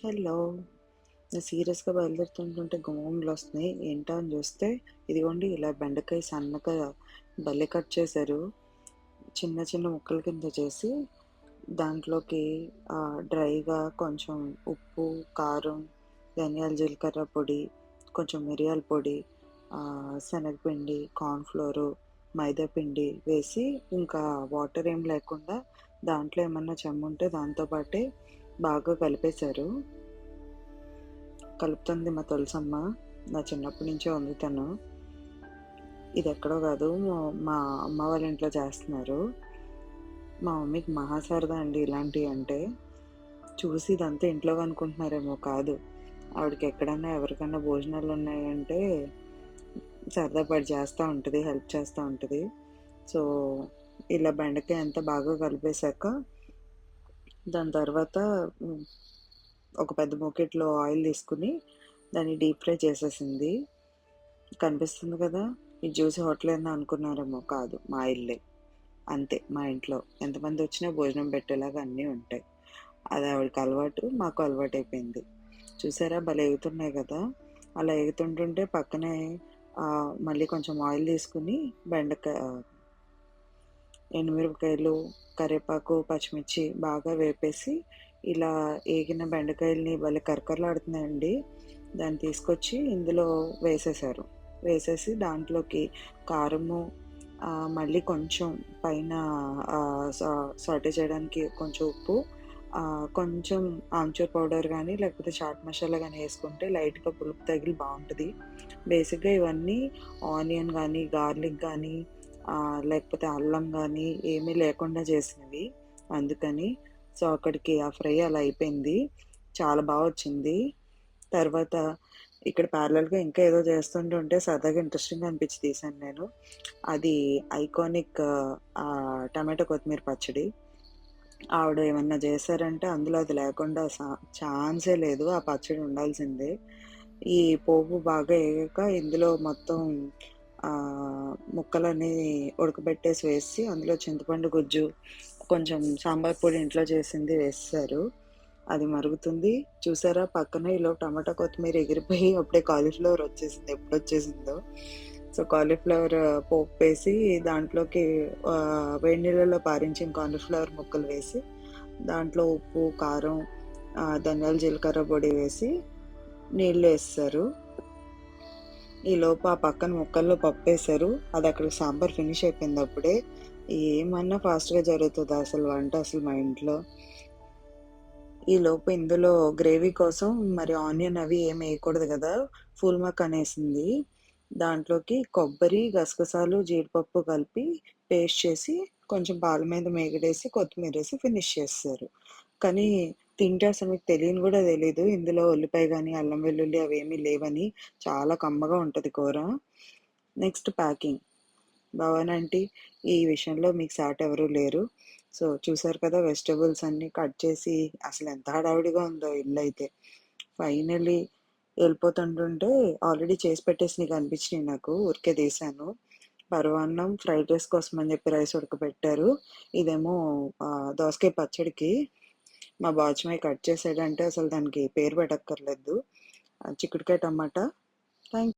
Hello! నేను సీరియస్‌గా బయలుదేరుతుంటుంటే గుమగుమలొస్తున్నాయి. ఏంటా అని చూస్తే, ఇదిగోండి ఇలా బెండకాయ సన్నగా భలే కట్ చేశారు. చిన్న చిన్న ముక్కల కింద చేసి, దాంట్లోకి డ్రైగా కొంచెం ఉప్పు, కారం, ధనియాల జీలకర్ర పొడి, కొంచెం మిరియాల పొడి, శనగపిండి, కార్న్‌ఫ్లోరు, మైదా పిండి వేసి, ఇంకా వాటర్ ఏం లేకుండా దాంట్లో ఏమన్నా చెమ్ముంటే దాంతో పాటే బాగా కలిపేశారు. కలుపుతుంది మా తులసమ్మ. నా చిన్నప్పటి నుంచే ఉంది తను. ఇదెక్కడో గాదు. మా అమ్మ వాళ్ళ ఇంట్లో చేస్తున్నారు. మా మమ్మీకి మహా సరదా అండి ఇలాంటియంటే. చూసి ఇదంతా ఇంట్లో అనుకుంటున్నారేమో కాదు. ఆవిడకి ఎక్కడన్నా ఎవరికన్నా భోజనాలున్నాయంటే సరదా పడి చేస్తా ఉంటది. హెల్ప్ చేస్తా ఉంటది. సో, ఇలా బెండకాయ అంతా బాగా కలిపేశాక దాని తర్వాత హ్మ్, ఒక పెద్ద బకెట్‌లో ఆయిల్ తీసుకొని దాన్ని డీప్ ఫ్రై చేసేసింది. కనిపిస్తుంది కదా! ఇది చూసి హోటలేనా అనుకున్నారేమో కాదు. మా ఇల్లే. అంతే మా ఇంట్లో ఎంతమందొచ్చినా భోజనం పెట్టేలాగా అన్నీ ఉంటాయి. అది ఆవిడకి అలవాటు. మాకు అలవాటయిపోయింది. చూసారా భలే ఎగుతున్నాయి గదా! అలా ఎగుతుంటుంటే పక్కనే మళ్ళీ కొంచెం ఆయిల్ తీసుకొని ఎండుమిరపకాయలు, కరివేపాకు, పచ్చిమిర్చి బాగా వేపేసి ఇలా ఏగిన బెండకాయలని భలే కరకరలాడుతున్నాయండి. దాన్ని తీసుకొచ్చి ఇందులో వేసేశారు. వేసేసి దాంట్లోకి కారము, మళ్ళీ కొంచెం పైన సాటే చేయడానికి కొంచెం ఉప్పు, కొంచెం ఆమ్చూర్ పౌడర్ గానీ, లేకపోతే చాట్ మసాలా గానీ యేసుకుంటే లైట్‌గా పులుపు తగిలి బావుంటది. బేసిక్‌గా ఇవన్నీ ఆనియన్ గానీ, గార్లిక్ గానీ, లేకపోతే అల్లం గానీ ఏమీ లేకుండా చేసినవి. అందుకని. సో, అక్కడికి ఆ ఫ్రై అలా అయిపోయింది. చాలా బా వచ్చింది. తర్వాత ఇక్కడ ప్యారలెల్‌గా ఇంకా ఏదో చేస్తుంటుంటే సరదాగా ఇంట్రెస్టింగ్‌గా అనిపించి తీశాను నేను. అది ఐకానిక్ టమాటో కొత్తిమీర పచ్చడి. ఆవిడ ఏమన్నా చేశారంటే అందులో అది లేకుండా ఛాన్సే లేదు. ఆ పచ్చడి ఉండాల్సిందే. ఈ పోపు బాగా ఏగాక ఇందులో మొత్తం ముక్కలన్నీ ఉడకబెట్టేసి వేసి, అందులో చింతపండు గుజ్జు, కొంచెం సాంబార్ పొడి ఇంట్లో చేసింది వేసేశారు. అది మరుగుతుంది. చూసారా పక్కన ఈలోపు టమాటా, కొత్తిమీర ఎగిరిపోయి అప్పుడే కాలీఫ్లవర్ వచ్చేసింది. ఎప్పుడొచ్చేసిందో. సో, కాలీఫ్లవర్ పోపేసి దాంట్లోకి వేడి నీళ్ళలో పారించిన కాలీఫ్లవర్ ముక్కలు వేసి, దాంట్లో ఉప్పు, కారం, ధనియాల జీలకర్ర పొడి వేసి నీళ్ళేసేశారు. ఈలోపు ఆ పక్కన ముక్కల్లో పప్పేశారు. అది అక్కడికి సాంబార్ ఫినిష్ అయిపోయింది అప్పుడే. ఏమన్నా ఫాస్ట్‌గా జరుగుతదా అసలు వంట అసలు మా ఇంట్లో. ఈలోపు ఇందులో గ్రేవీ కోసం మరి ఆనియన్ అవి ఏమి ఎయకూడదు గదా! ఫూల్ మకానేసింది. దాంట్లోకి కొబ్బరి, గసగసాలు, జీడిపప్పు కలిపి పేస్ట్ చేసి, కొంచెం పాల మీద మీగడేసి, కొత్తిమీరేసి ఫినిష్ చేసేశారు. కానీ తింటే అసలు మీకు తెలియని గూడా తెలీదు. ఇందులో ఉల్లిపాయ గాని, అల్లం వెల్లుల్లి అవేమీ లేవని. చాలా కమ్మగా ఉంటది కూర. Next packing. భవాని ఆంటీ ఈ విషయంలో మీకు సాటి ఎవరు లేరు. సో, చూసారు కదా వెజిటబుల్స్ అన్నీ కట్ చేసి అసలెంత హడావిడిగా ఉందో ఇల్లయితే. ఫైనల్లీ ఎళ్ళిపోతుంటుంటే ఆల్రెడీ చేసి పెట్టేసినయి కనిపించినియి నాకు. ఊరికే తీశాను. పరమాన్నం, ఫ్రైడ్ రైస్ కోసం అని చెప్పి రైస్ ఉడకబెట్టారు. ఇదేమో దోసకాయ పచ్చడికి మా బాచమయ్య కట్ చేసాడంటే అసలు దానికి పేరు పెట్టక్కర్లేదు. చిక్కుడుకాయ టమాటా. థాంక్